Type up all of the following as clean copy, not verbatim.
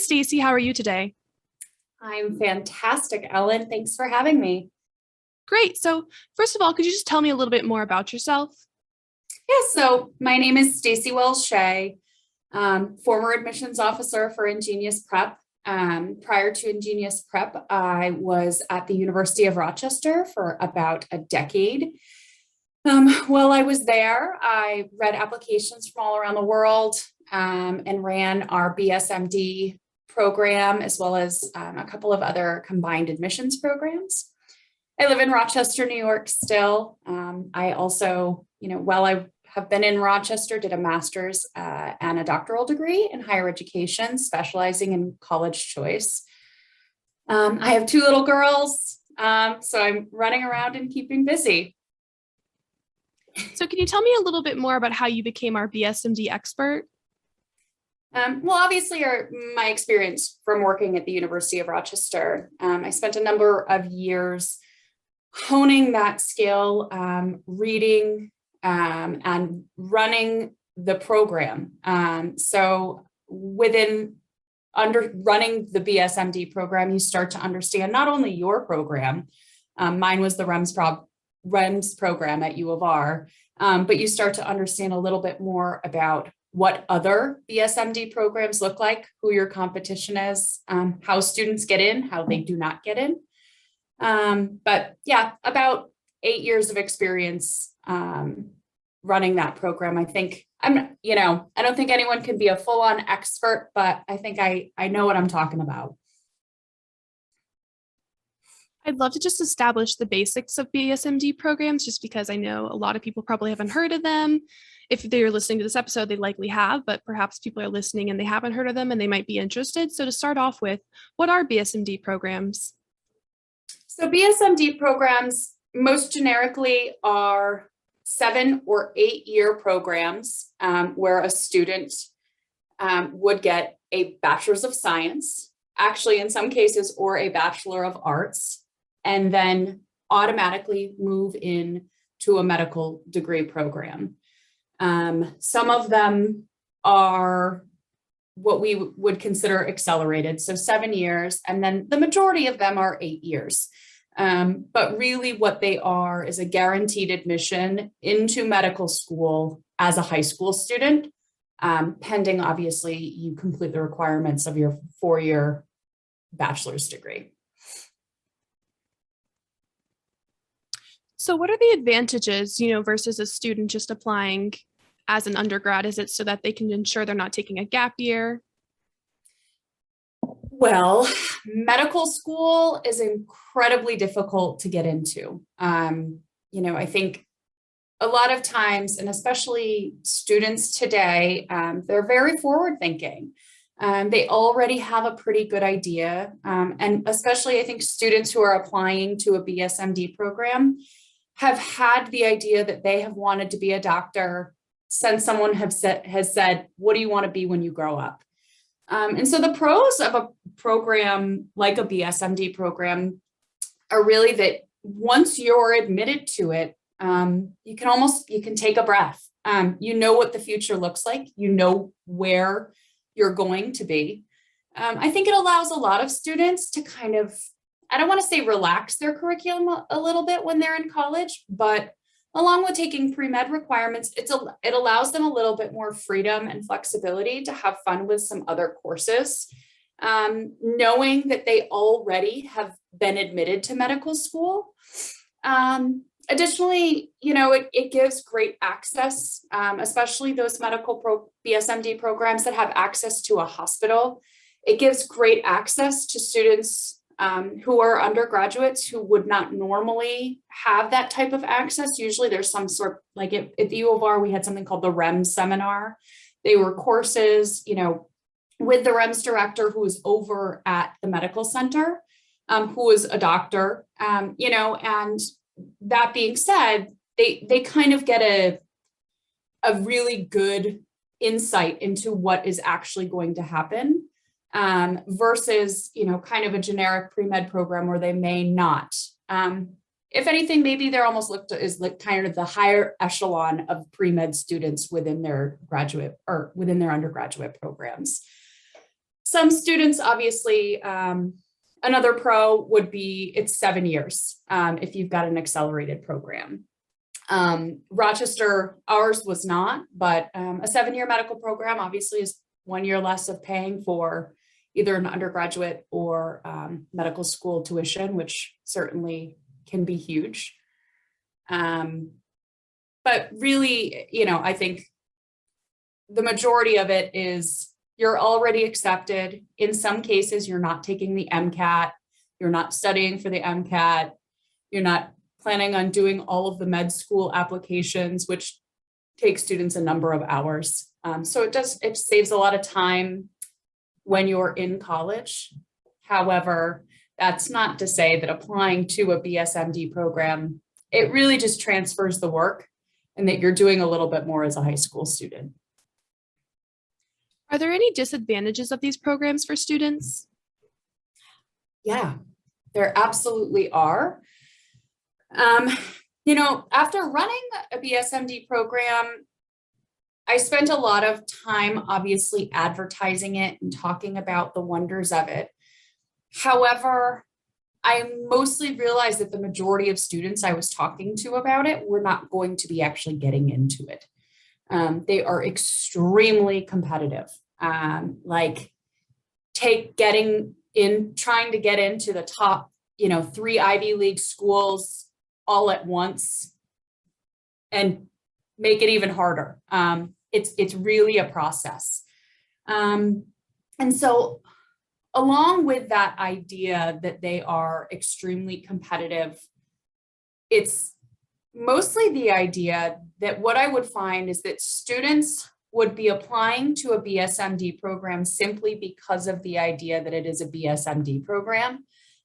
Stacy. How are you today? I'm fantastic, Ellen. Thanks for having me. Great. So, first of all, could you just tell me a little bit more about yourself? Yeah, so my name is Stacy Wells Shea, former admissions officer for Ingenious Prep. Prior to Ingenious Prep, I was at the University of Rochester for about a decade. While I was there, I read applications from all around the world and ran our BSMD program, as well as a couple of other combined admissions programs. I live in Rochester, New York still. I also, while I have been in Rochester, did a master's and a doctoral degree in higher education, specializing in college choice. I have two little girls, so I'm running around and keeping busy. So, can you tell me a little bit more about how you became our BSMD expert? Well, obviously, my experience from working at the University of Rochester, I spent a number of years honing that skill, reading and running the program. So within running the BSMD program, you start to understand not only your program, mine was the REMS program at U of R, but you start to understand a little bit more about what other BSMD programs look like, who your competition is, how students get in, how they do not get in. But yeah, about 8 years of experience running that program. I think I don't think anyone can be a full-on expert, but I think I know what I'm talking about. I'd love to just establish the basics of BSMD programs, just because I know a lot of people probably haven't heard of them. If they're listening to this episode, they likely have, but perhaps people are listening and they haven't heard of them and they might be interested. So to start off with, what are BSMD programs? So BSMD programs, most generically, are 7 or 8 year programs where a student would get a bachelor's of science, actually in some cases, or a bachelor of arts, and then automatically move in to a medical degree program. Some of them are what we would consider accelerated, so 7 years, and then the majority of them are 8 years. But really what they are is a guaranteed admission into medical school as a high school student, pending, obviously, you complete the requirements of your 4-year bachelor's degree. So what are the advantages, versus a student just applying as an undergrad? Is it so that they can ensure they're not taking a gap year? Well, medical school is incredibly difficult to get into. I think a lot of times, and especially students today, they're very forward thinking. They already have a pretty good idea. And especially, I think students who are applying to a BSMD program have had the idea that they have wanted to be a doctor since someone has said, what do you want to be when you grow up? And so the pros of a program like a BSMD program are really that once you're admitted to it, you can take a breath. You know what the future looks like. You know where you're going to be. I think it allows a lot of students to kind of, I don't want to say relax their curriculum a little bit when they're in college, but along with taking pre-med requirements, it allows them a little bit more freedom and flexibility to have fun with some other courses, knowing that they already have been admitted to medical school. Additionally, it gives great access, especially those medical BSMD programs that have access to a hospital. It gives great access to students who are undergraduates who would not normally have that type of access. Usually there's some sort, like at the U of R, we had something called the REMS seminar. They were courses, with the REMS director who was over at the medical center, who was a doctor, and that being said, they kind of get a really good insight into what is actually going to happen. Versus, kind of a generic pre-med program where they may not. If anything, maybe they're almost looked at as like kind of the higher echelon of pre-med students within their undergraduate programs. Some students, obviously, another pro would be it's 7 years if you've got an accelerated program. Rochester, ours was not, but a 7-year medical program obviously is 1 year less of paying for either an undergraduate or medical school tuition, which certainly can be huge. But really, I think the majority of it is you're already accepted. In some cases, you're not taking the MCAT, you're not studying for the MCAT, you're not planning on doing all of the med school applications, which take students a number of hours. So it saves a lot of time when you're in college. However, that's not to say that applying to a BSMD program, it really just transfers the work and that you're doing a little bit more as a high school student. Are there any disadvantages of these programs for students? Yeah, there absolutely are. After running a BSMD program, I spent a lot of time obviously advertising it and talking about the wonders of it. However, I mostly realized that the majority of students I was talking to about it were not going to be actually getting into it. They are extremely competitive. Trying to get into the top, 3 Ivy League schools all at once and make it even harder. It's really a process. And so along with that idea that they are extremely competitive, it's mostly the idea that what I would find is that students would be applying to a BSMD program simply because of the idea that it is a BSMD program,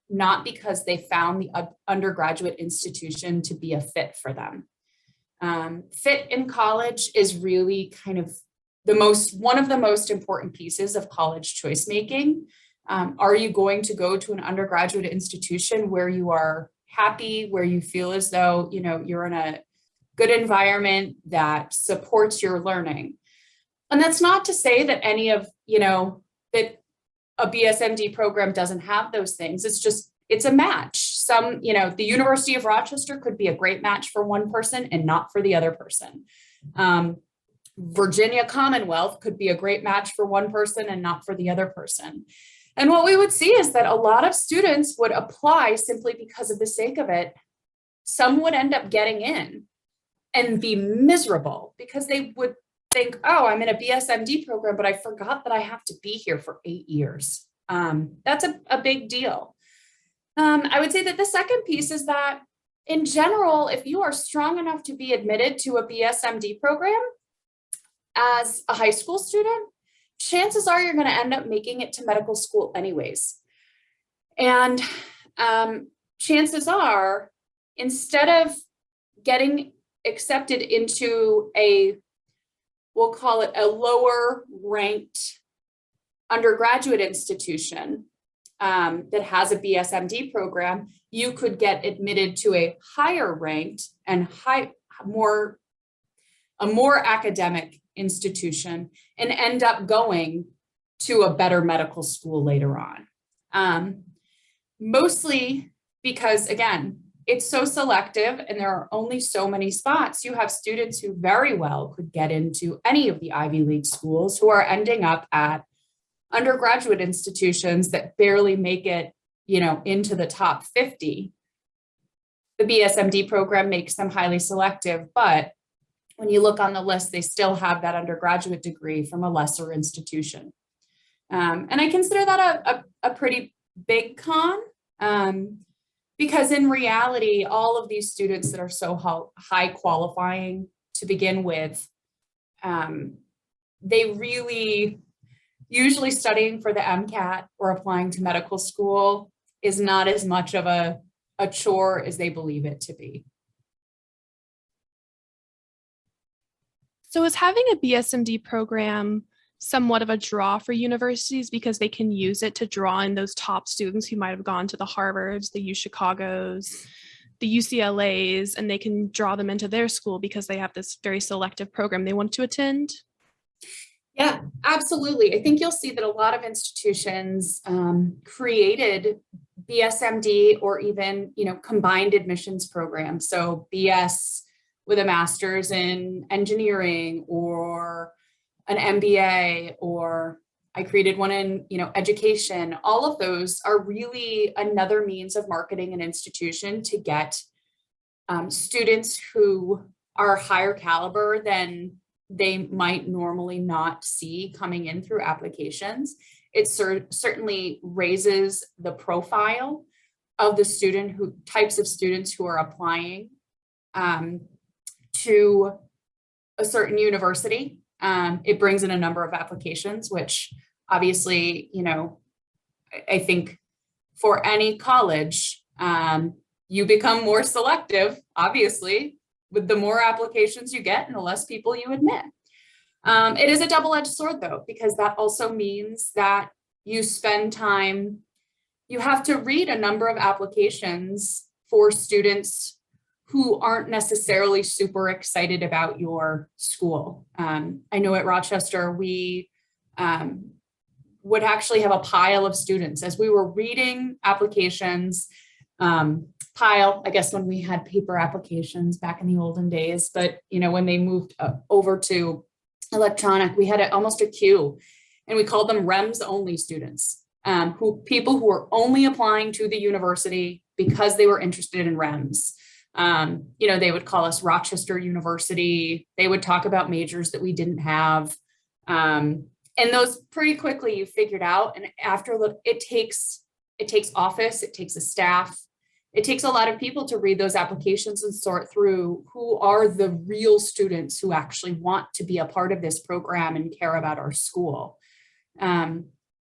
not because they found the undergraduate institution to be a fit for them. Fit in college is really kind of one of the most important pieces of college choice making. Are you going to go to an undergraduate institution where you are happy, where you feel as though, you're in a good environment that supports your learning? And that's not to say that that a BSMD program doesn't have those things. It's a match. The University of Rochester could be a great match for one person and not for the other person. Virginia Commonwealth could be a great match for one person and not for the other person. And what we would see is that a lot of students would apply simply because of the sake of it. Some would end up getting in and be miserable because they would think, oh, I'm in a BSMD program, but I forgot that I have to be here for 8 years. That's a big deal. I would say that the second piece is that in general, if you are strong enough to be admitted to a BSMD program as a high school student, chances are you're going to end up making it to medical school anyways. And chances are, instead of getting accepted into we'll call it a lower ranked undergraduate institution that has a BSMD program, you could get admitted to a higher ranked and a more academic institution and end up going to a better medical school later on. Mostly because, again, it's so selective and there are only so many spots. You have students who very well could get into any of the Ivy League schools who are ending up at undergraduate institutions that barely make it, into the top 50. The BSMD program makes them highly selective, but when you look on the list, they still have that undergraduate degree from a lesser institution. And I consider that a pretty big con, because in reality, all of these students that are so high qualifying to begin with, they really, usually studying for the MCAT or applying to medical school is not as much of a chore as they believe it to be. So is having a BSMD program somewhat of a draw for universities because they can use it to draw in those top students who might have gone to the Harvards, the U Chicagos, the UCLAs, and they can draw them into their school because they have this very selective program they want to attend? Yeah, absolutely. I think you'll see that a lot of institutions created BSMD or even, combined admissions programs. So BS with a master's in engineering or an MBA, or I created one in, education. All of those are really another means of marketing an institution to get students who are higher caliber than they might normally not see coming in through applications. It certainly raises the profile of the types of students who are applying to a certain university. It brings in a number of applications, which obviously, I think for any college, you become more selective, obviously, with the more applications you get and the less people you admit. It is a double-edged sword, though, because that also means that you spend time, you have to read a number of applications for students who aren't necessarily super excited about your school. I know at Rochester, we would actually have a pile of students as we were reading applications, I guess when we had paper applications back in the olden days, but when they moved over to electronic, we had almost a queue, and we called them REMS only students, people who were only applying to the university because they were interested in REMS. They would call us Rochester University. They would talk about majors that we didn't have. And those pretty quickly you figured out. And after it takes office, it takes a staff, it takes a lot of people to read those applications and sort through who are the real students who actually want to be a part of this program and care about our school. So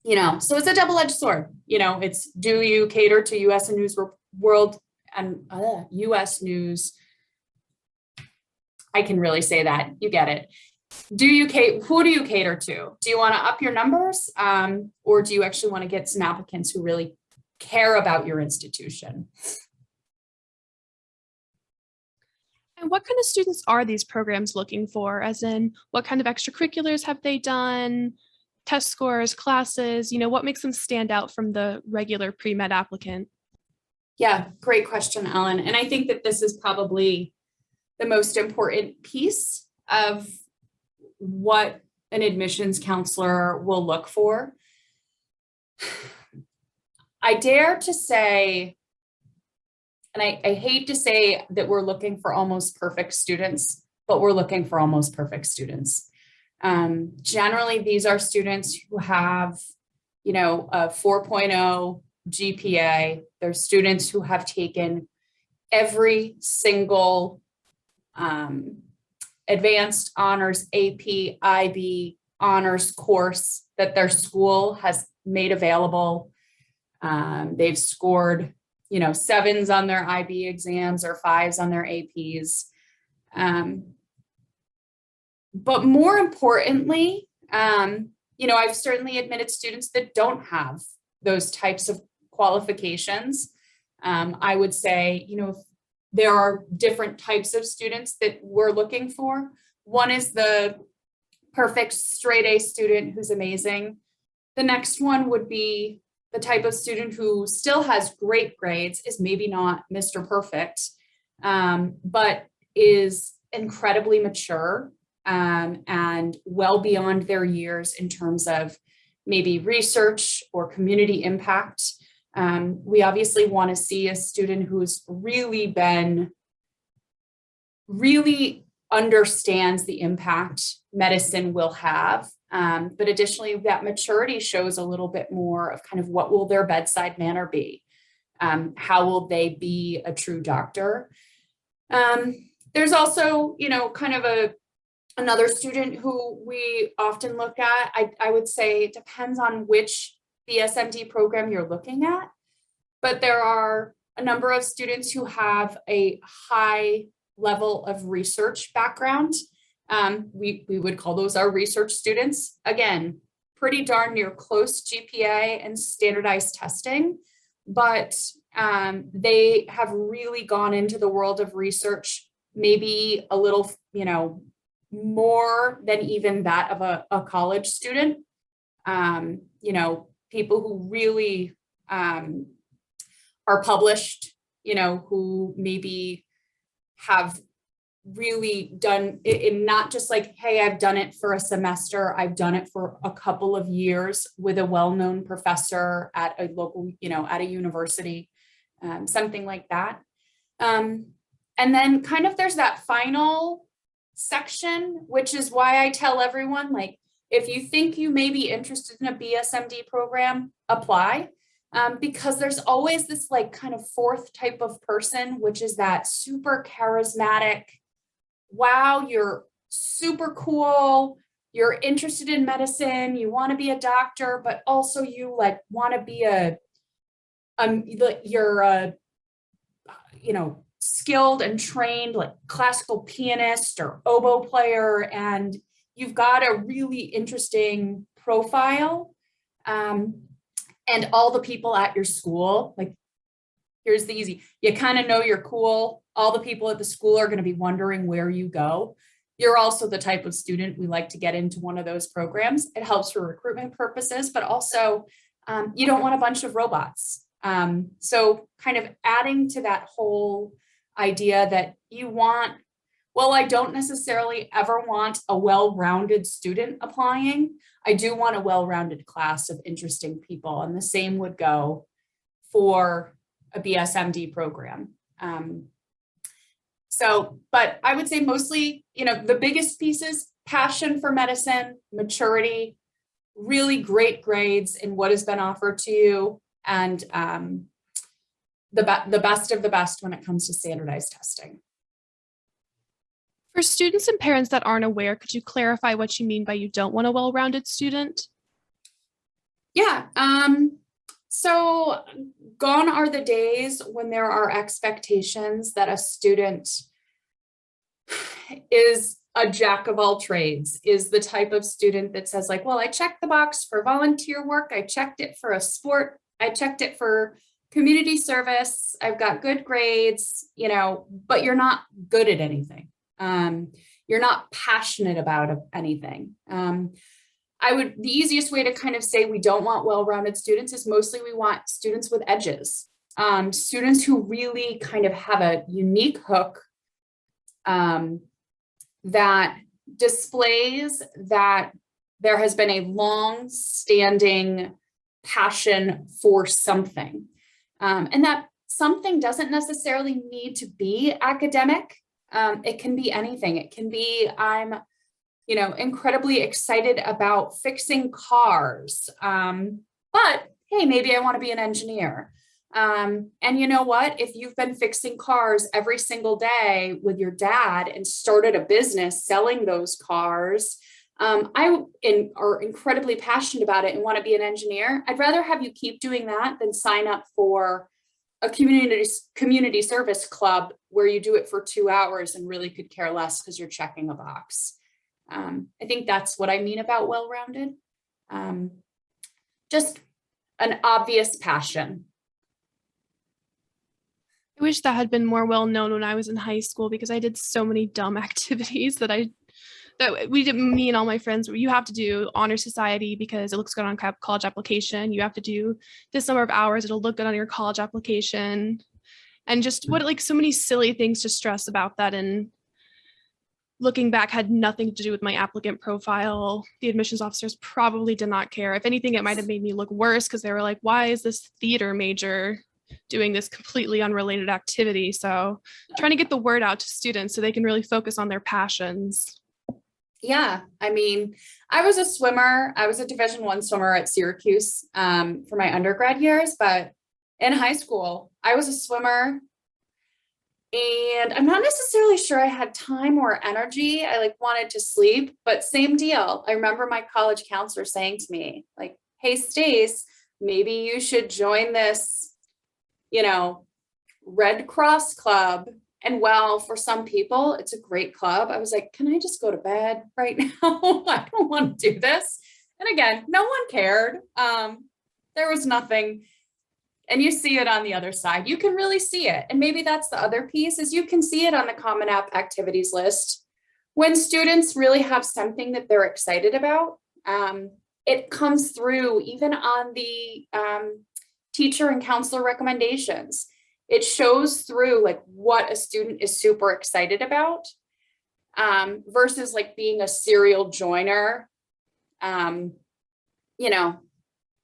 it's a double-edged sword. It's, do you cater to US and news world and US news? I can really say that. You get it. Who do you cater to? Do you want to up your numbers? Or do you actually want to get some applicants who really care about your institution? And what kind of students are these programs looking for? As in, what kind of extracurriculars have they done? Test scores, classes, what makes them stand out from the regular pre-med applicant? Yeah, great question, Ellen. And I think that this is probably the most important piece of what an admissions counselor will look for. I dare to say, and I hate to say that we're looking for almost perfect students, but we're looking for almost perfect students. Generally, these are students who have, a 4.0 GPA. They're students who have taken every single advanced honors, AP, IB honors course that their school has made available. They've scored, 7s on their IB exams or 5s on their APs. But more importantly, I've certainly admitted students that don't have those types of qualifications. I would say, there are different types of students that we're looking for. One is the perfect straight A student who's amazing. The next one would be the type of student who still has great grades, is maybe not Mr. Perfect, but is incredibly mature and well beyond their years in terms of maybe research or community impact. We obviously want to see a student who's really understands the impact medicine will have. But additionally, that maturity shows a little bit more of kind of what will their bedside manner be? How will they be a true doctor? There's also, kind of another student who we often look at. I would say it depends on which BSMD program you're looking at, but there are a number of students who have a high level of research background. We would call those our research students. Again, pretty darn near close GPA and standardized testing, but they have really gone into the world of research, maybe a little, more than even that of a college student. You know, people who really are published, you know, who maybe have really done it, in not just like, hey, I've done it for a semester, I've done it for a couple of years with a well-known professor at a local, you know, at a university, something like that. And then kind of there's that final section, which is why I tell everyone, like, if you think you may be interested in a BSMD program, apply. Because there's always this like kind of fourth type of person, which is that super charismatic, wow, you're super cool, you're interested in medicine, you want to be a doctor, but also you like want to be you're a, you know, skilled and trained like classical pianist or oboe player, and you've got a really interesting profile. And all the people at your school, like, here's the easy, you kind of know you're cool. All the people at the school are going to be wondering where you go. You're also the type of student we like to get into one of those programs. It helps for recruitment purposes, but also you don't want a bunch of robots. So kind of adding to that whole idea that you want, well, I don't necessarily ever want a well-rounded student applying. I do want a well-rounded class of interesting people, and the same would go for a BSMD program. But I would say mostly, you know, the biggest pieces: passion for medicine, maturity, really great grades in what has been offered to you, and the best of the best when it comes to standardized testing. For students and parents that aren't aware, could you clarify what you mean by you don't want a well-rounded student? Yeah. So gone are the days when there are expectations that a student is a jack of all trades, is the type of student that says like, well, I checked the box for volunteer work, I checked it for a sport, I checked it for community service, I've got good grades, you know, but you're not good at anything. You're not passionate about anything. The easiest way to kind of say we don't want well-rounded students is mostly we want students with edges, students who really kind of have a unique hook that displays that there has been a long-standing passion for something. And that something doesn't necessarily need to be academic. It can be anything. It can be, I'm, you know, incredibly excited about fixing cars. But hey, maybe I want to be an engineer. And you know what? If you've been fixing cars every single day with your dad and started a business selling those cars, are incredibly passionate about it and want to be an engineer, I'd rather have you keep doing that than sign up for a community service club where you do it for 2 hours and really could care less because you're checking a box. I think that's what I mean about well-rounded. Just an obvious passion. I wish that had been more well known when I was in high school, because I did so many dumb activities that we did, me and all my friends, where you have to do honor society because it looks good on college application. You have to do this number of hours, it'll look good on your college application. And just what, like, so many silly things to stress about that. And looking back, had nothing to do with my applicant profile. The admissions officers probably did not care. If anything, it might have made me look worse, because they were like, why is this theater major doing this completely unrelated activity? So trying to get the word out to students so they can really focus on their passions. Yeah, I mean, I was a swimmer. I was a Division I swimmer at Syracuse for my undergrad years, but in high school, I was a swimmer, and I'm not necessarily sure I had time or energy. I like wanted to sleep, but same deal. I remember my college counselor saying to me, like, hey, Stace, maybe you should join this, you know, Red Cross club. And well, for some people, it's a great club. I was like, can I just go to bed right now? I don't want to do this. And again, no one cared. There was nothing. And you see it on the other side. You can really see it. And maybe that's the other piece, is you can see it on the Common App activities list when students really have something that they're excited about, it comes through even on the teacher and counselor recommendations. It shows through like what a student is super excited about versus like being a serial joiner.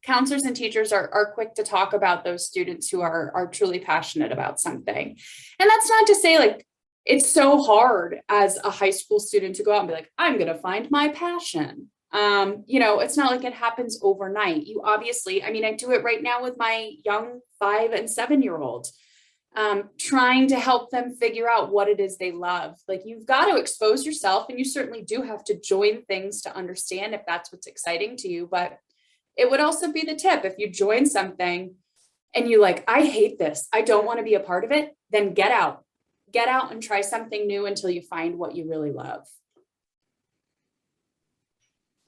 Counselors and teachers are quick to talk about those students who are truly passionate about something. And that's not to say like, it's so hard as a high school student to go out and be like, I'm going to find my passion. It's not like it happens overnight. You obviously, I mean, I do it right now with my young 5 and 7-year-olds, trying to help them figure out what it is they love. Like you've got to expose yourself, and you certainly do have to join things to understand if that's what's exciting to you. But it would also be the tip, if you join something and you like, I hate this, I don't want to be a part of it, then get out and try something new until you find what you really love.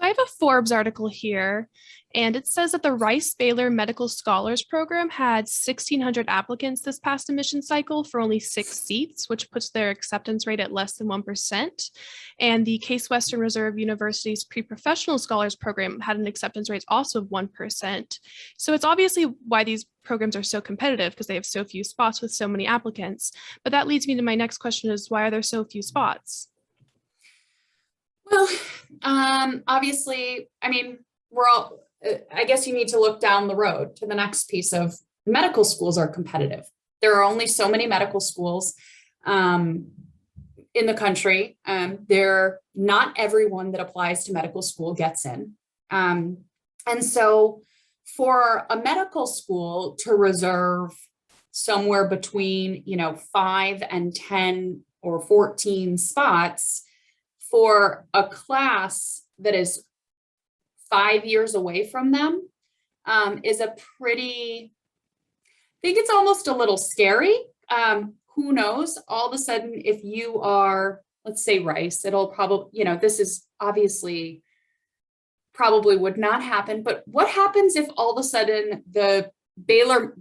I have a Forbes article here, and it says that the Rice-Baylor Medical Scholars Program had 1,600 applicants this past admission cycle for only 6 seats, which puts their acceptance rate at less than 1%. And the Case Western Reserve University's Pre-Professional Scholars Program had an acceptance rate also of 1%. So it's obviously why these programs are so competitive, because they have so few spots with so many applicants. But that leads me to my next question is, why are there so few spots? Well, obviously, I mean, I guess you need to look down the road to the next piece of medical schools are competitive. There are only so many medical schools in the country. Not everyone that applies to medical school gets in. And so for a medical school to reserve somewhere between, 5 and 10 or 14 spots for a class that is 5 years away from them is a pretty, I think it's almost a little scary. Who knows? All of a sudden, if you are, let's say Rice, it'll probably, this is obviously probably would not happen, but what happens if all of a sudden the Baylor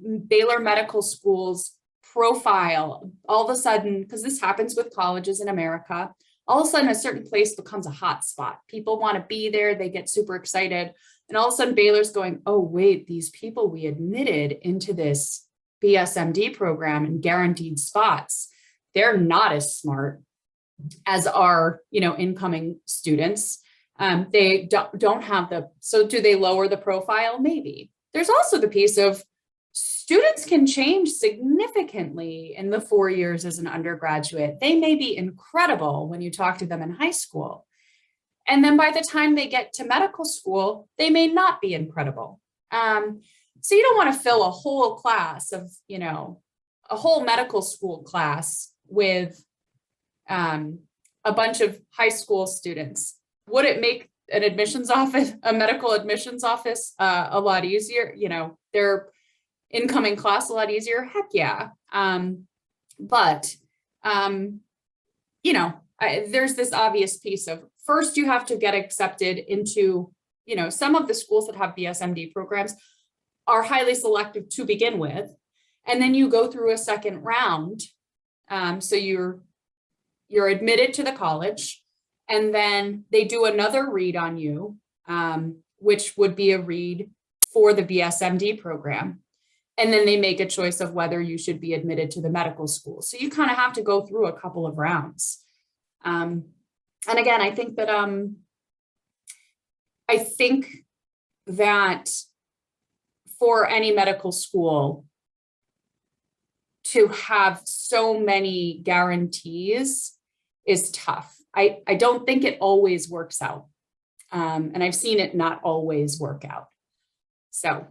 Medical School's profile, all of a sudden, because this happens with colleges in America, all of a sudden a certain place becomes a hot spot. People want to be there. They get super excited. And all of a sudden Baylor's going, oh, wait, these people we admitted into this BSMD program and guaranteed spots, they're not as smart as our, incoming students. They don't have so do they lower the profile? Maybe. There's also the piece of students can change significantly in the 4 years as an undergraduate. They may be incredible when you talk to them in high school. And then by the time they get to medical school, they may not be incredible. So you don't want to fill a whole class of, a whole medical school class with a bunch of high school students. Would it make an admissions office, a medical admissions office, a lot easier? Their incoming class a lot easier? Heck yeah. There's this obvious piece of first you have to get accepted into, some of the schools that have BSMD programs are highly selective to begin with. And then you go through a second round. So you're admitted to the college, and then they do another read on you, which would be a read for the BSMD program. And then they make a choice of whether you should be admitted to the medical school. So you kind of have to go through a couple of rounds. And again, I think that for any medical school to have so many guarantees is tough. I don't think it always works out. And I've seen it not always work out. So.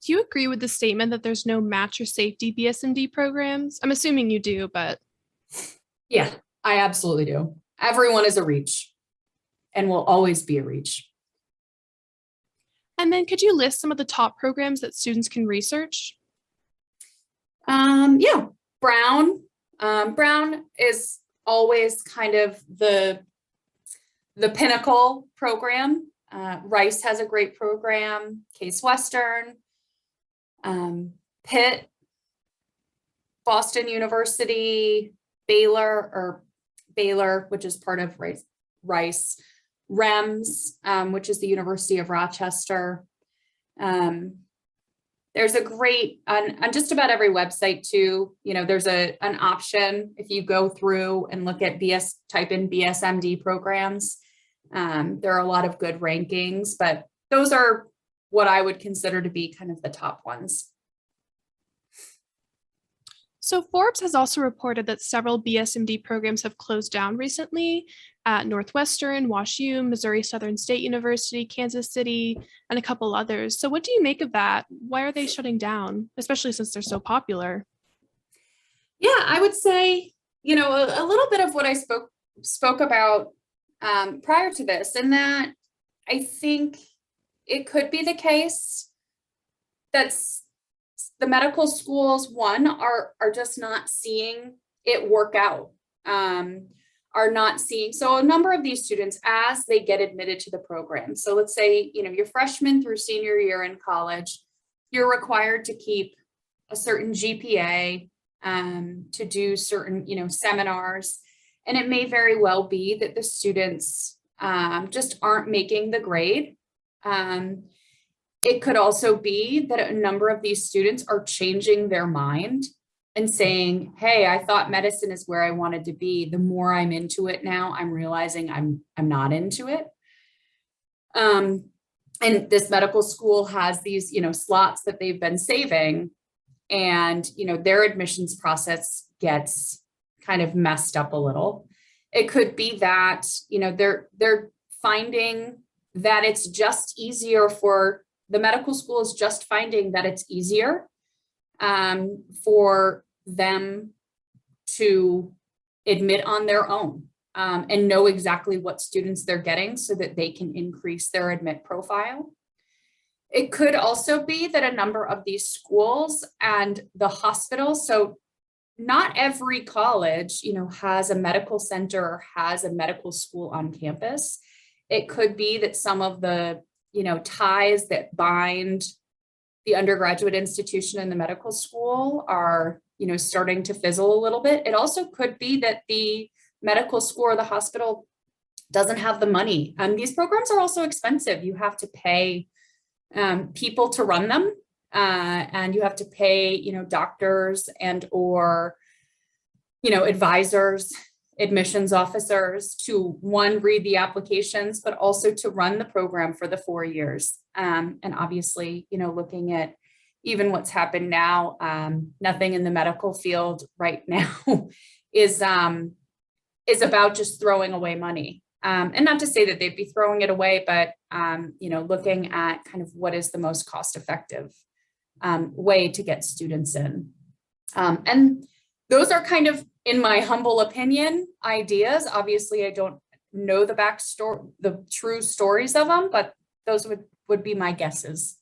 Do you agree with the statement that there's no match or safety BSMD programs? I'm assuming you do, but. Yeah, I absolutely do. Everyone is a reach and will always be a reach. And then could you list some of the top programs that students can research? Yeah, Brown. Brown is always kind of the pinnacle program. Rice has a great program, Case Western. Pitt, Boston University, Baylor, which is part of Rice, REMS, which is the University of Rochester. There's a great, on just about every website too, there's an option if you go through and look at type in BSMD programs. There are a lot of good rankings, but those are what I would consider to be kind of the top ones. So Forbes has also reported that several BSMD programs have closed down recently at Northwestern, WashU, Missouri Southern State University, Kansas City, and a couple others. So what do you make of that? Why are they shutting down, especially since they're so popular? Yeah, I would say, a little bit of what I spoke about prior to this, and that I think it could be the case that the medical schools, one, are just not seeing it work out, are not seeing. So a number of these students, as they get admitted to the program, so let's say, you're freshman through senior year in college, you're required to keep a certain GPA, to do certain, seminars. And it may very well be that the students just aren't making the grade. It could also be that a number of these students are changing their mind and saying, hey, I thought medicine is where I wanted to be. The more I'm into it now, I'm realizing I'm not into it. And this medical school has these, slots that they've been saving, and, their admissions process gets kind of messed up a little. It could be that, they're finding that it's just easier for the medical school is just finding that it's easier for them to admit on their own and know exactly what students they're getting so that they can increase their admit profile. It could also be that a number of these schools and the hospitals, so not every college, has a medical center or has a medical school on campus. It could be that some of the ties that bind the undergraduate institution and the medical school are, starting to fizzle a little bit. It also could be that the medical school or the hospital doesn't have the money. These programs are also expensive. You have to pay people to run them, and you have to pay, doctors and or, advisors, admissions officers to, one, read the applications, but also to run the program for the 4 years. And obviously, looking at even what's happened now, nothing in the medical field right now is about just throwing away money. And not to say that they'd be throwing it away, but, looking at kind of what is the most cost-effective way to get students in. And those are kind of, in my humble opinion, ideas. Obviously, I don't know the backstory, the true stories of them, but those would be my guesses.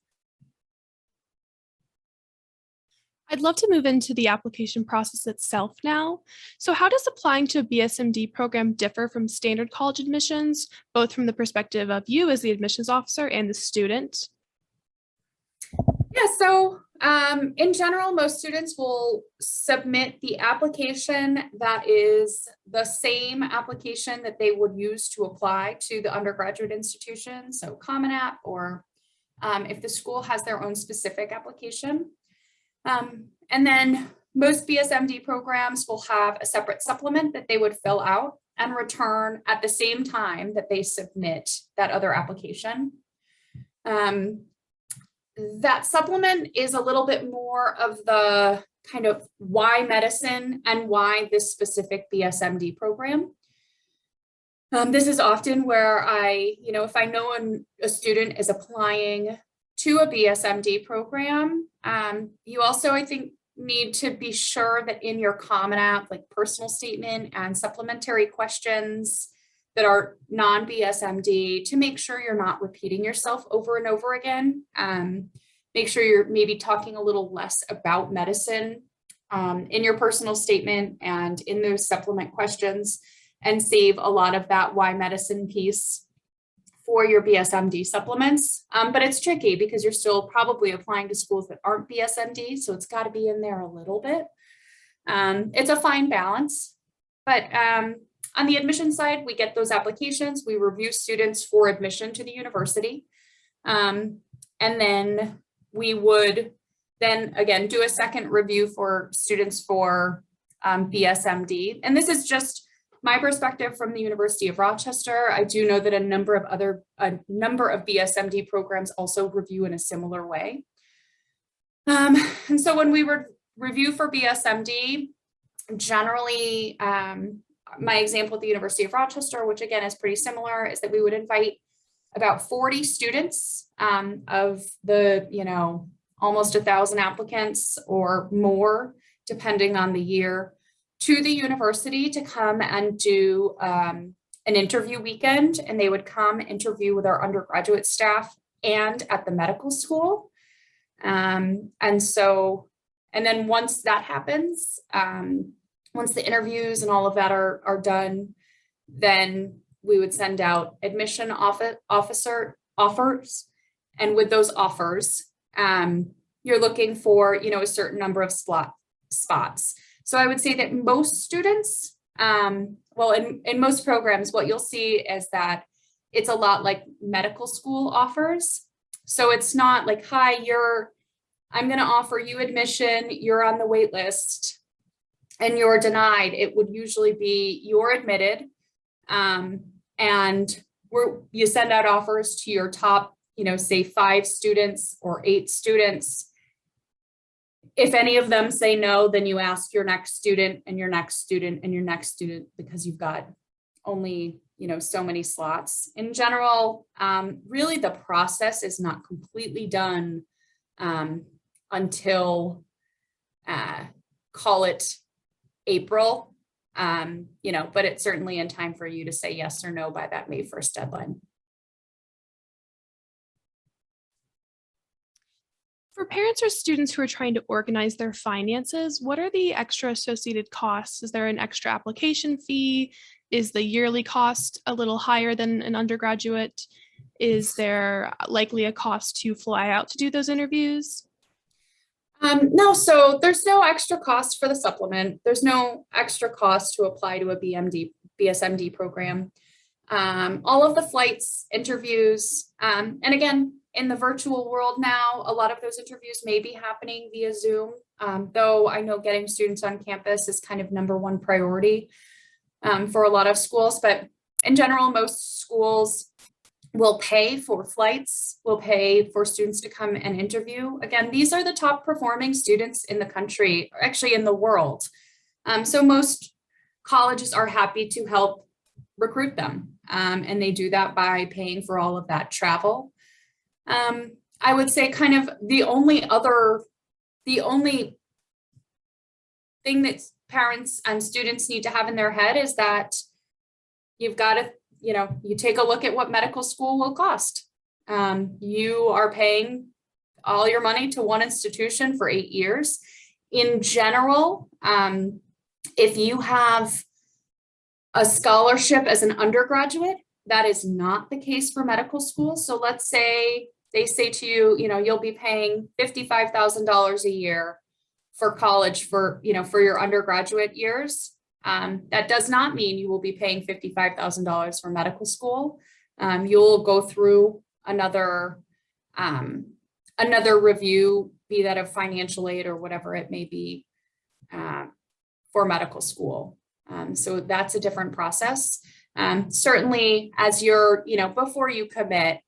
I'd love to move into the application process itself now. So how does applying to a BSMD program differ from standard college admissions, both from the perspective of you as the admissions officer and the student? Yeah, so in general, most students will submit the application that is the same application that they would use to apply to the undergraduate institution. So Common App, or if the school has their own specific application. And then most BSMD programs will have a separate supplement that they would fill out and return at the same time that they submit that other application. That supplement is a little bit more of the kind of why medicine and why this specific BSMD program. This is often where if I know a student is applying to a BSMD program, you also, I think, need to be sure that in your Common App, like personal statement and supplementary questions that are non-BSMD, to make sure you're not repeating yourself over and over again. Make sure you're maybe talking a little less about medicine in your personal statement and in those supplement questions, and save a lot of that why medicine piece for your BSMD supplements. But it's tricky because you're still probably applying to schools that aren't BSMD, so it's got to be in there a little bit. It's a fine balance, but on the admission side, we get those applications, we review students for admission to the university. And then we would then again do a second review for students for BSMD. And this is just my perspective from the University of Rochester. I do know that a number of BSMD programs also review in a similar way. And so when we would review for BSMD, generally, my example at the University of Rochester, which again is pretty similar, is that we would invite about 40 students of the, almost 1,000 applicants or more, depending on the year, to the university to come and do an interview weekend. And they would come interview with our undergraduate staff and at the medical school. And then once that happens, once the interviews and all of that are done, then we would send out admission officer offers. And with those offers, you're looking for, a certain number of spots. So I would say that most students, in most programs, what you'll see is that it's a lot like medical school offers. So it's not like, hi, I'm going to offer you admission, you're on the wait list, and you're denied. It would usually be you're admitted, and you send out offers to your top, say 5 students or 8 students. If any of them say no, then you ask your next student and your next student and your next student, because you've got only, so many slots. In general, really the process is not completely done until call it April, but it's certainly in time for you to say yes or no by that May 1st deadline. For parents or students who are trying to organize their finances, what are the extra associated costs? Is there an extra application fee? Is the yearly cost a little higher than an undergraduate? Is there likely a cost to fly out to do those interviews? No, so there's no extra cost for the supplement. There's no extra cost to apply to a BSMD program. All of the flights, interviews, and again, in the virtual world now, a lot of those interviews may be happening via Zoom, though I know getting students on campus is kind of #1 priority for a lot of schools. But in general, most schools will pay for flights, will pay for students to come and interview. Again, these are the top performing students in the country, or actually in the world. So most colleges are happy to help recruit them, and they do that by paying for all of that travel. I would say kind of the only thing that parents and students need to have in their head is that you've got to, you take a look at what medical school will cost. You are paying all your money to one institution for 8 years. In general, if you have a scholarship as an undergraduate, that is not the case for medical school. So let's say they say to you, you'll be paying $55,000 a year for college for your undergraduate years. That does not mean you will be paying $55,000 for medical school. You'll go through another review, be that of financial aid or whatever it may be, for medical school. So that's a different process. Certainly as you're, before you commit,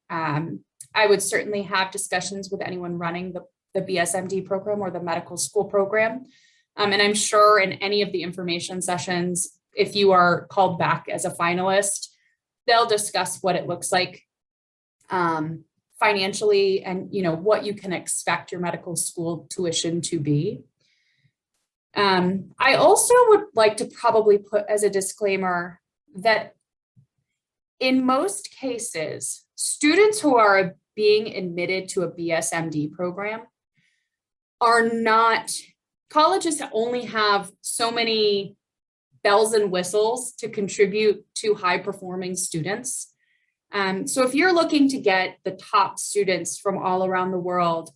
I would certainly have discussions with anyone running the BSMD program or the medical school program. And I'm sure in any of the information sessions, if you are called back as a finalist, they'll discuss what it looks like financially and, what you can expect your medical school tuition to be. I also would like to probably put as a disclaimer that in most cases, students who are being admitted to a BSMD program are not, colleges only have so many bells and whistles to contribute to high performing students. So if you're looking to get the top students from all around the world,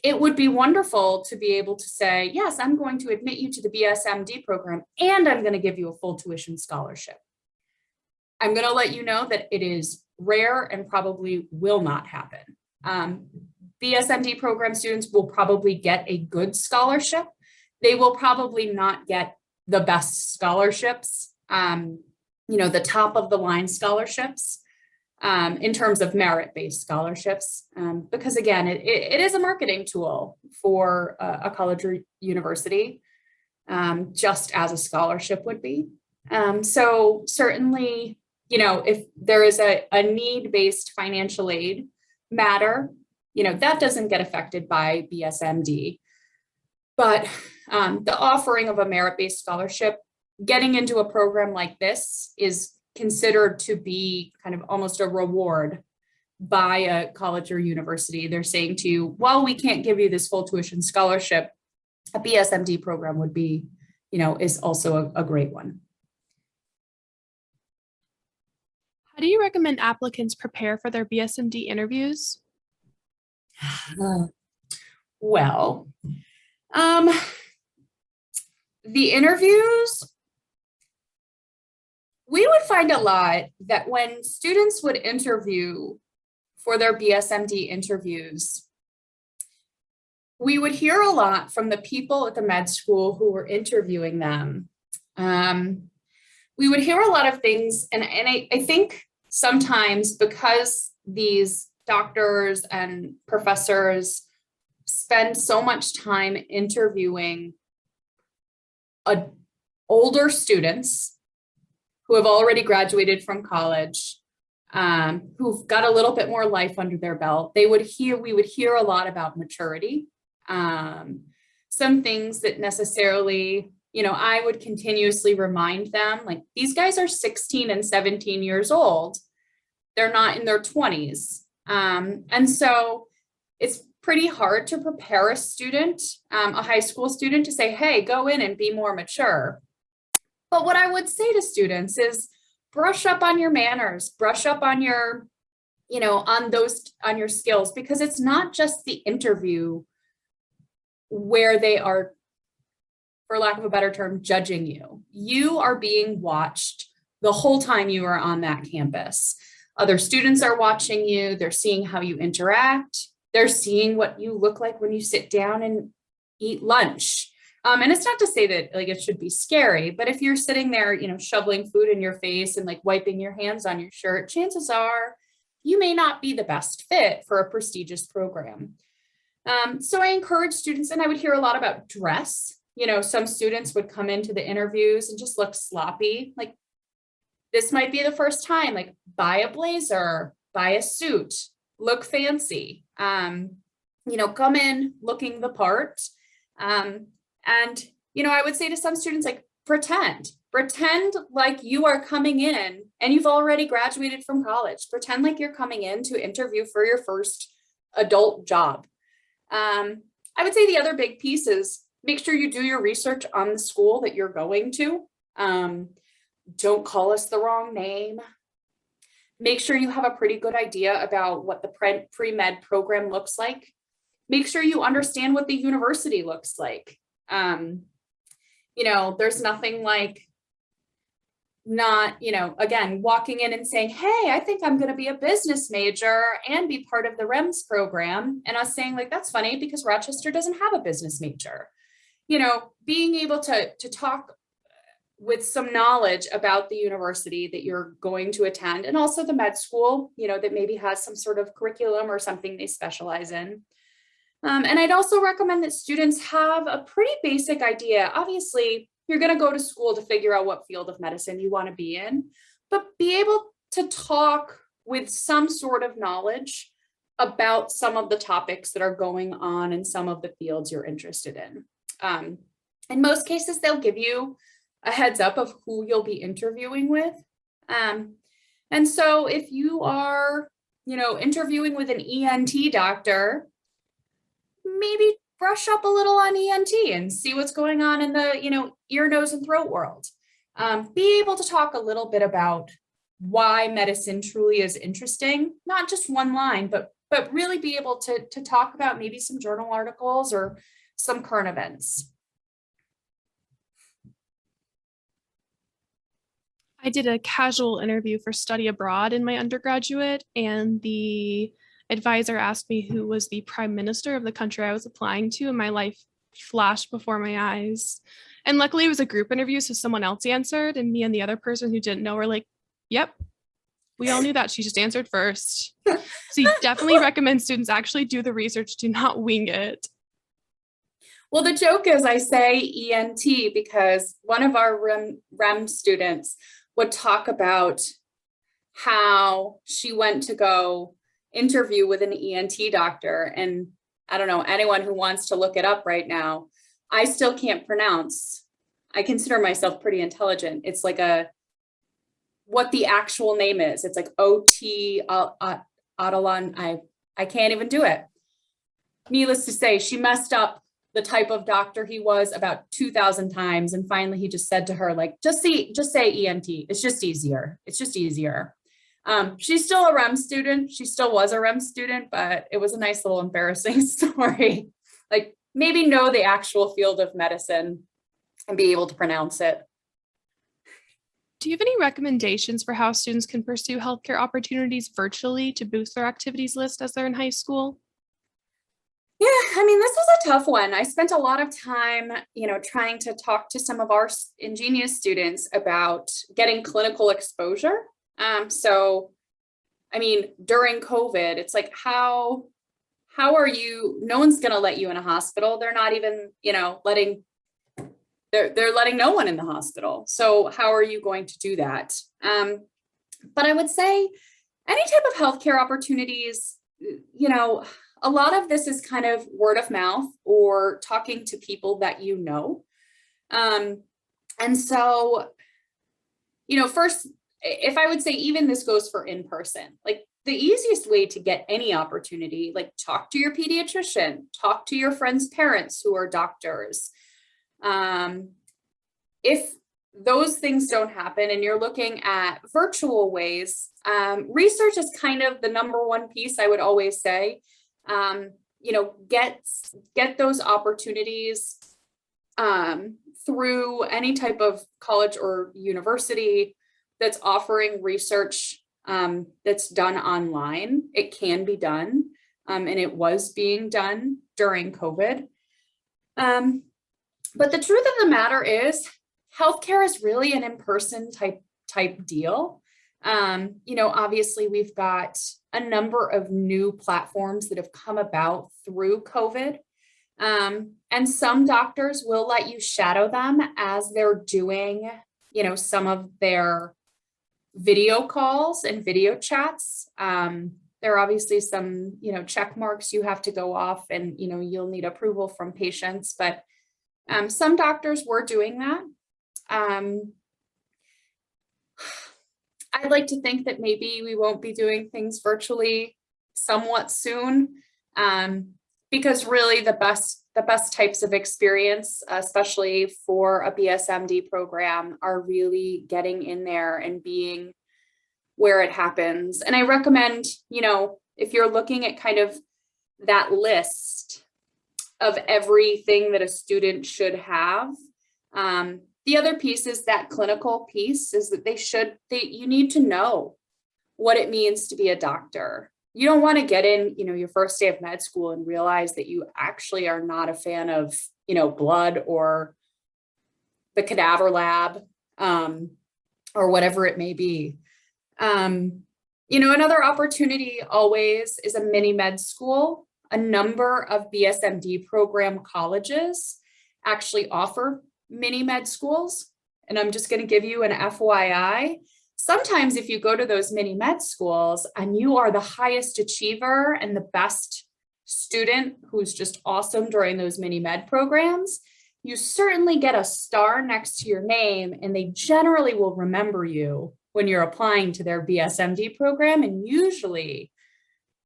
it would be wonderful to be able to say, yes, I'm going to admit you to the BSMD program and I'm going to give you a full tuition scholarship. I'm going to let you know that it is rare and probably will not happen. BSMD program students will probably get a good scholarship. They will probably not get the best scholarships, the top of the line scholarships in terms of merit-based scholarships, because again, it is a marketing tool for a college or university, just as a scholarship would be. So certainly, if there is a need-based financial aid matter, that doesn't get affected by BSMD. But the offering of a merit-based scholarship, getting into a program like this is considered to be kind of almost a reward by a college or university. They're saying to you, well, we can't give you this full tuition scholarship. A BSMD program would be, is also a great one. How do you recommend applicants prepare for their BSMD interviews? Well, the interviews, we would find a lot that when students would interview for their BSMD interviews, we would hear a lot from the people at the med school who were interviewing them. We would hear a lot of things, and I think sometimes because these doctors and professors spend so much time interviewing older students who have already graduated from college, who've got a little bit more life under their belt, we would hear a lot about maturity. Some things that necessarily, I would continuously remind them, like, these guys are 16 and 17 years old. They're not in their 20s. And so it's pretty hard to prepare a student, a high school student, to say, hey, go in and be more mature. But what I would say to students is brush up on your manners, brush up on your, on your skills, because it's not just the interview where they are, for lack of a better term, judging you. You are being watched the whole time you are on that campus. Other students are watching you. They're seeing how you interact. They're seeing what you look like when you sit down and eat lunch. And it's not to say that it should be scary, but if you're sitting there, shoveling food in your face and wiping your hands on your shirt, chances are you may not be the best fit for a prestigious program. So I encourage students, and I would hear a lot about dress. Some students would come into the interviews and just look sloppy. This might be the first time, buy a blazer, buy a suit, look fancy, come in looking the part. And, I would say to some students, pretend like you are coming in and you've already graduated from college. Pretend like you're coming in to interview for your first adult job. I would say the other big piece is make sure you do your research on the school that you're going to. Don't call us the wrong name. Make sure you have a pretty good idea about what the pre-med program looks like. Make sure you understand what the university looks like. There's nothing like not, again, walking in and saying, hey, I think I'm going to be a business major and be part of the REMS program. And us saying that's funny because Rochester doesn't have a business major. Being able to talk with some knowledge about the university that you're going to attend, and also the med school, that maybe has some sort of curriculum or something they specialize in. And I'd also recommend that students have a pretty basic idea. Obviously, you're going to go to school to figure out what field of medicine you want to be in, but be able to talk with some sort of knowledge about some of the topics that are going on in some of the fields you're interested in. In most cases, they'll give you a heads up of who you'll be interviewing with. And so if you are, interviewing with an ENT doctor, maybe brush up a little on ENT and see what's going on in the, ear, nose, and throat world. Be able to talk a little bit about why medicine truly is interesting, not just one line, but but really be able to talk about maybe some journal articles or some current events. I did a casual interview for study abroad in my undergraduate, and the advisor asked me who was the prime minister of the country I was applying to, and my life flashed before my eyes. And luckily, it was a group interview, so someone else answered, and me and the other person who didn't know were like, yep, we all knew that. She just answered first. So you definitely recommend students actually do the research, do not wing it. Well, the joke is I say ENT because one of our REM students would talk about how she went to go interview with an ENT doctor. And I don't know, anyone who wants to look it up right now, I still can't pronounce. I consider myself pretty intelligent. It's like what the actual name is. It's like OT Adelan. I can't even do it. Needless to say, she messed up the type of doctor he was about 2,000 times. And finally, he just said to her, like, just say ENT. It's just easier. It's just easier. She's still a REM student. She still was a REM student, but it was a nice little embarrassing story. Like, maybe know the actual field of medicine and be able to pronounce it. Do you have any recommendations for how students can pursue healthcare opportunities virtually to boost their activities list as they're in high school? Yeah, I mean, this was a tough one. I spent a lot of time, trying to talk to some of our ingenious students about getting clinical exposure. So, I mean, during COVID, it's like, how are you, no one's going to let you in a hospital. They're not even, they're letting no one in the hospital. So how are you going to do that? But I would say any type of healthcare opportunities, a lot of this is kind of word of mouth or talking to people that you know. And so, first, if I would say even this goes for in person, like the easiest way to get any opportunity, like talk to your pediatrician, talk to your friends' parents who are doctors. If those things don't happen and you're looking at virtual ways, research is kind of the number one piece I would always say. Get those opportunities through any type of college or university that's offering research that's done online. It can be done, and it was being done during COVID. But the truth of the matter is, healthcare is really an in-person type deal. Obviously we've got a number of new platforms that have come about through COVID. And some doctors will let you shadow them as they're doing, some of their video calls and video chats. There are obviously some, check marks you have to go off and, you'll need approval from patients, but some doctors were doing that. I'd like to think that maybe we won't be doing things virtually somewhat soon, because really the best types of experience, especially for a BSMD program, are really getting in there and being where it happens. And I recommend, if you're looking at kind of that list of everything that a student should have, the other piece is that clinical piece is that you need to know what it means to be a doctor. You don't want to get in, your first day of med school and realize that you actually are not a fan of, blood or the cadaver lab, or whatever it may be. Another opportunity always is a mini med school. A number of BSMD program colleges actually offer mini med schools. And I'm just going to give you an FYI. Sometimes if you go to those mini med schools and you are the highest achiever and the best student who's just awesome during those mini med programs, you certainly get a star next to your name, and they generally will remember you when you're applying to their BSMD program. And usually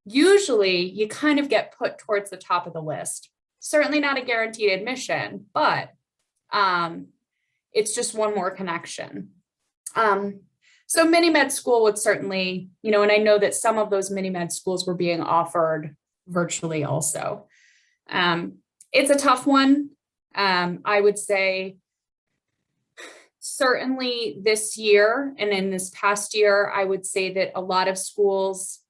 you kind of get put towards the top of the list. Certainly not a guaranteed admission, but it's just one more connection. So mini med school would certainly, and I know that some of those mini med schools were being offered virtually also. It's a tough one. I would say certainly this year and in this past year, I would say that a lot of schools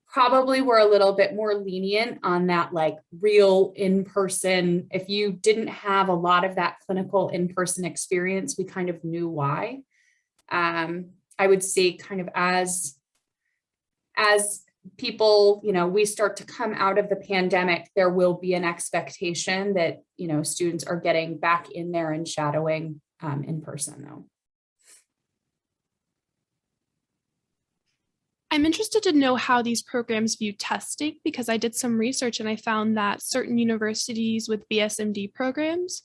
probably were a little bit more lenient on that, like real in-person. If you didn't have a lot of that clinical in-person experience, we kind of knew why. I would say kind of as people, we start to come out of the pandemic, there will be an expectation that, students are getting back in there and shadowing in person though. I'm interested to know how these programs view testing, because I did some research and I found that certain universities with BSMD programs,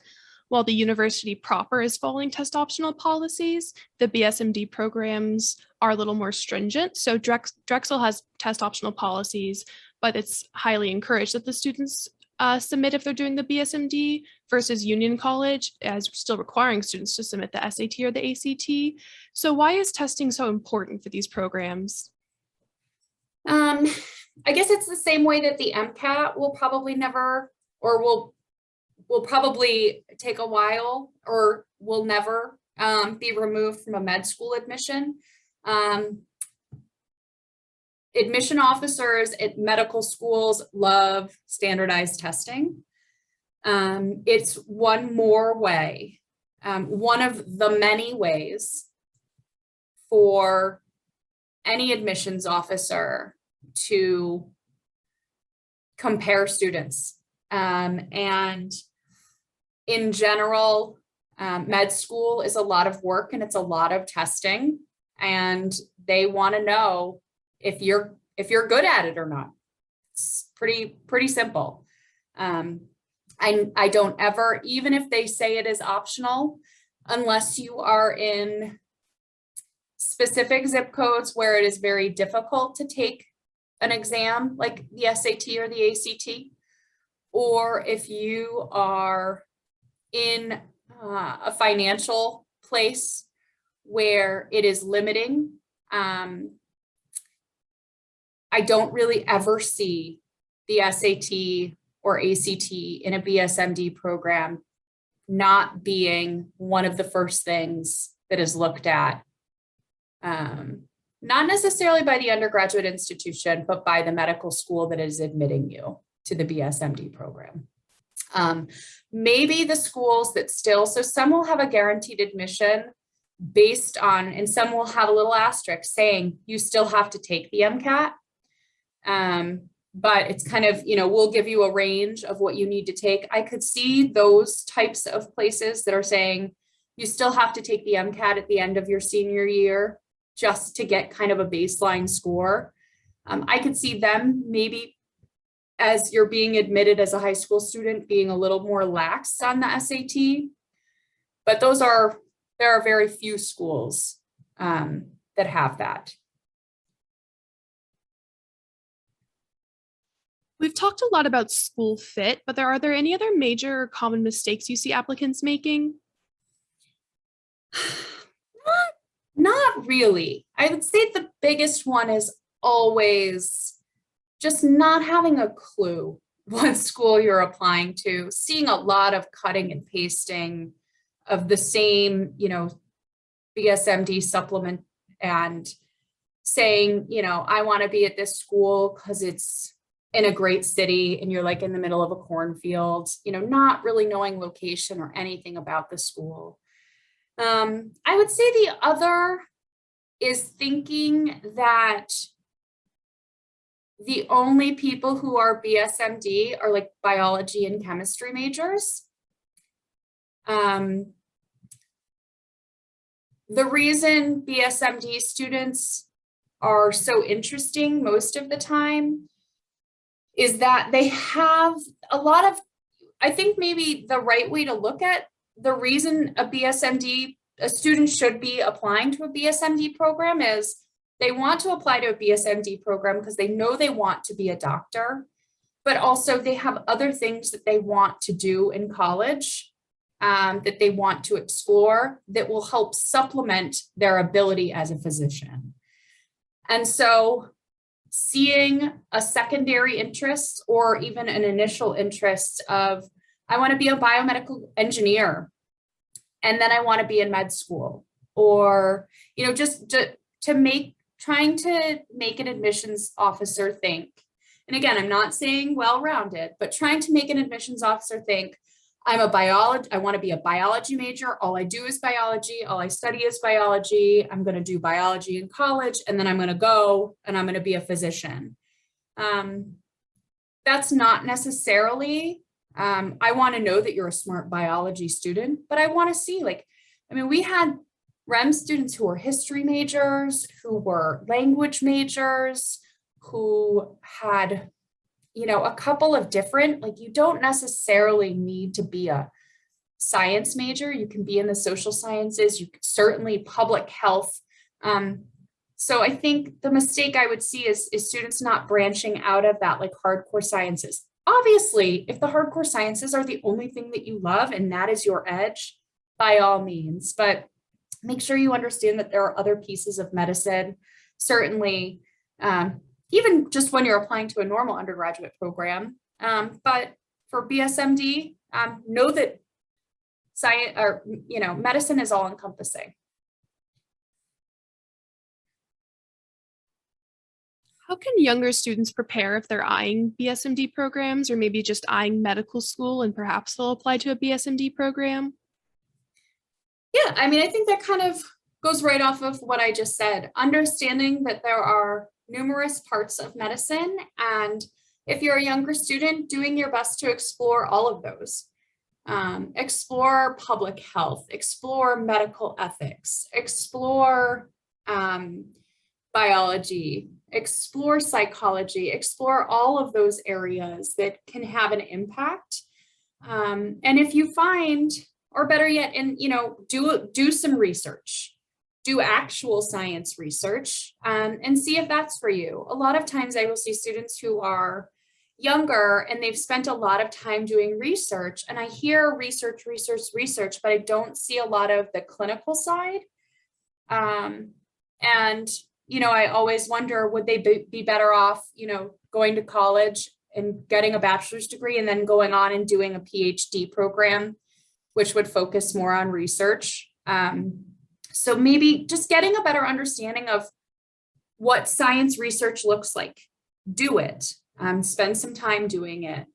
while the university proper is following test optional policies, the BSMD programs are a little more stringent. So Drexel has test optional policies, but it's highly encouraged that the students submit if they're doing the BSMD, versus Union College as still requiring students to submit the SAT or the ACT. So why is testing so important for these programs? I guess it's the same way that the MCAT will probably never, or will probably take a while, or will never be removed from a med school admission. Admission officers at medical schools love standardized testing. It's one more way, one of the many ways for any admissions officer to compare students. And in general, med school is a lot of work and it's a lot of testing, and they want to know if you're good at it or not. It's pretty simple. I don't ever, even if they say it is optional, unless you are in specific zip codes where it is very difficult to take an exam like the SAT or the ACT, or if you are in a financial place where it is limiting. I don't really ever see the SAT or ACT in a BSMD program not being one of the first things that is looked at. Not necessarily by the undergraduate institution, but by the medical school that is admitting you to the BSMD program. Maybe the schools that still, so some will have a guaranteed admission based on, and some will have a little asterisk saying you still have to take the MCAT. But it's kind of, we'll give you a range of what you need to take. I could see those types of places that are saying you still have to take the MCAT at the end of your senior year just to get kind of a baseline score. I could see them maybe, as you're being admitted as a high school student, being a little more lax on the SAT, but there are very few schools that have that. We've talked a lot about school fit, but are there any other major or common mistakes you see applicants making? Not really. I would say the biggest one is always just not having a clue what school you're applying to, seeing a lot of cutting and pasting of the same, BSMD supplement and saying, I want to be at this school because it's in a great city and you're like in the middle of a cornfield, not really knowing location or anything about the school. I would say the other is thinking that the only people who are BSMD are like biology and chemistry majors. The reason BSMD students are so interesting most of the time is that they have a lot of, I think maybe the right way to look at the reason a student should be applying to a BSMD program is they want to apply to a BSMD program because they know they want to be a doctor, but also they have other things that they want to do in college. that they want to explore that will help supplement their ability as a physician. And so seeing a secondary interest or even an initial interest of, I want to be a biomedical engineer, and then I want to be in med school, or, just trying to make an admissions officer think. And again, I'm not saying well-rounded, but trying to make an admissions officer think, I want to be a biology major. All I do is biology. All I study is biology. I'm going to do biology in college, and then I'm going to go and I'm going to be a physician. That's not necessarily, I want to know that you're a smart biology student, but I want to see, we had REM students who were history majors, who were language majors, who had a couple of different, you don't necessarily need to be a science major. You can be in the social sciences, you could certainly public health. So I think the mistake I would see is students not branching out of that hardcore sciences. Obviously, if the hardcore sciences are the only thing that you love and that is your edge, by all means, but make sure you understand that there are other pieces of medicine, certainly, even just when you're applying to a normal undergraduate program. But for BSMD, know that science or, medicine is all encompassing. How can younger students prepare if they're eyeing BSMD programs, or maybe just eyeing medical school and perhaps they'll apply to a BSMD program? Yeah, I think that kind of goes right off of what I just said, understanding that there are numerous parts of medicine. And if you're a younger student, doing your best to explore all of those. Explore public health, explore medical ethics, explore biology, explore psychology, explore all of those areas that can have an impact. And if you find, or better yet, do some research. Do actual science research and see if that's for you. A lot of times I will see students who are younger and they've spent a lot of time doing research, and I hear research, but I don't see a lot of the clinical side. I always wonder, would they be better off, going to college and getting a bachelor's degree and then going on and doing a PhD program, which would focus more on research. So maybe just getting a better understanding of what science research looks like. Do it. Spend some time doing it.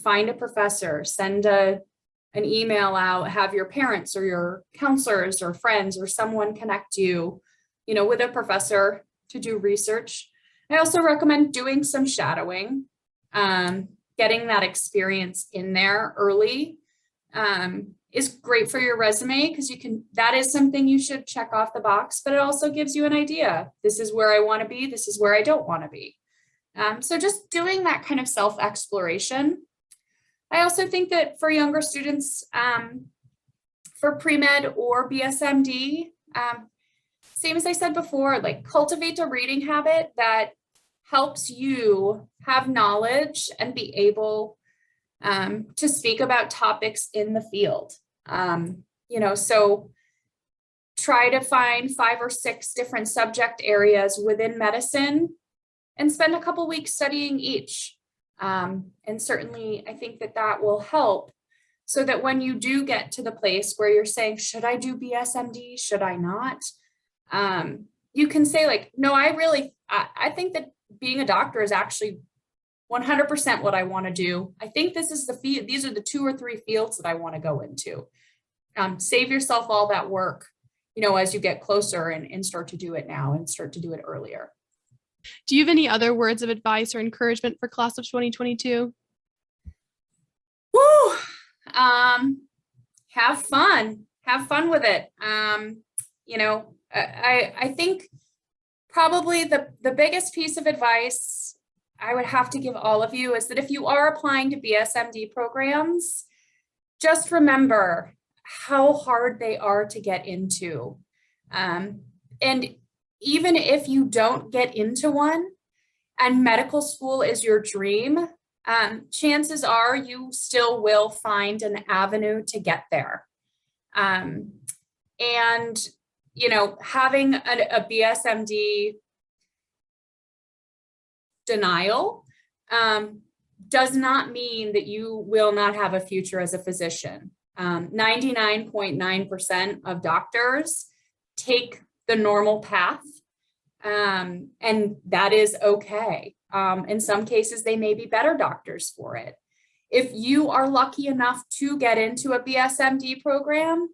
Find a professor, send an email out, have your parents or your counselors or friends or someone connect you, with a professor to do research. I also recommend doing some shadowing, getting that experience in there early. Is great for your resume because that is something you should check off the box, but it also gives you an idea. This is where I want to be. This is where I don't want to be. So just doing that kind of self-exploration. I also think that for younger students, for pre-med or BSMD, same as I said before, cultivate a reading habit that helps you have knowledge and be able to speak about topics in the field. So try to find 5 or 6 different subject areas within medicine and spend a couple weeks studying each. And certainly I think that will help so that when you do get to the place where you're saying, should I do BSMD? Should I not? You can say no, I think that being a doctor is actually 100% what I want to do. I think this is these are the 2 or 3 fields that I want to go into. Save yourself all that work, as you get closer and start to do it now and start to do it earlier. Do you have any other words of advice or encouragement for class of 2022? Woo! Have fun with it. I think probably the biggest piece of advice I would have to give all of you is that if you are applying to BSMD programs, just remember how hard they are to get into. And even if you don't get into one and medical school is your dream, chances are you still will find an avenue to get there. And, you know, having a BSMD denial does not mean that you will not have a future as a physician. 99.9% of doctors take the normal path, and that is okay. In some cases, they may be better doctors for it. If you are lucky enough to get into a BSMD program,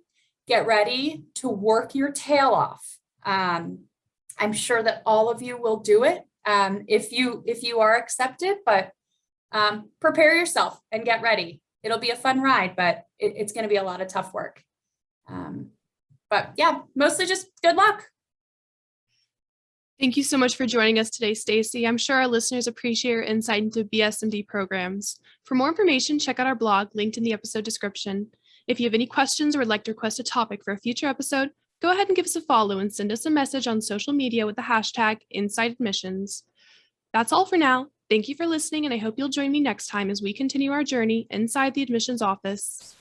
get ready to work your tail off. I'm sure that all of you will do it if you are accepted, but prepare yourself and get ready. It'll be a fun ride, but it's going to be a lot of tough work. But yeah, mostly just good luck. Thank you so much for joining us today, Stacy. I'm sure our listeners appreciate your insight into BSMD programs. For more information, check out our blog linked in the episode description. If you have any questions or would like to request a topic for a future episode, go ahead and give us a follow and send us a message on social media with the hashtag InsideAdmissions. That's all for now. Thank you for listening, and I hope you'll join me next time as we continue our journey inside the admissions office.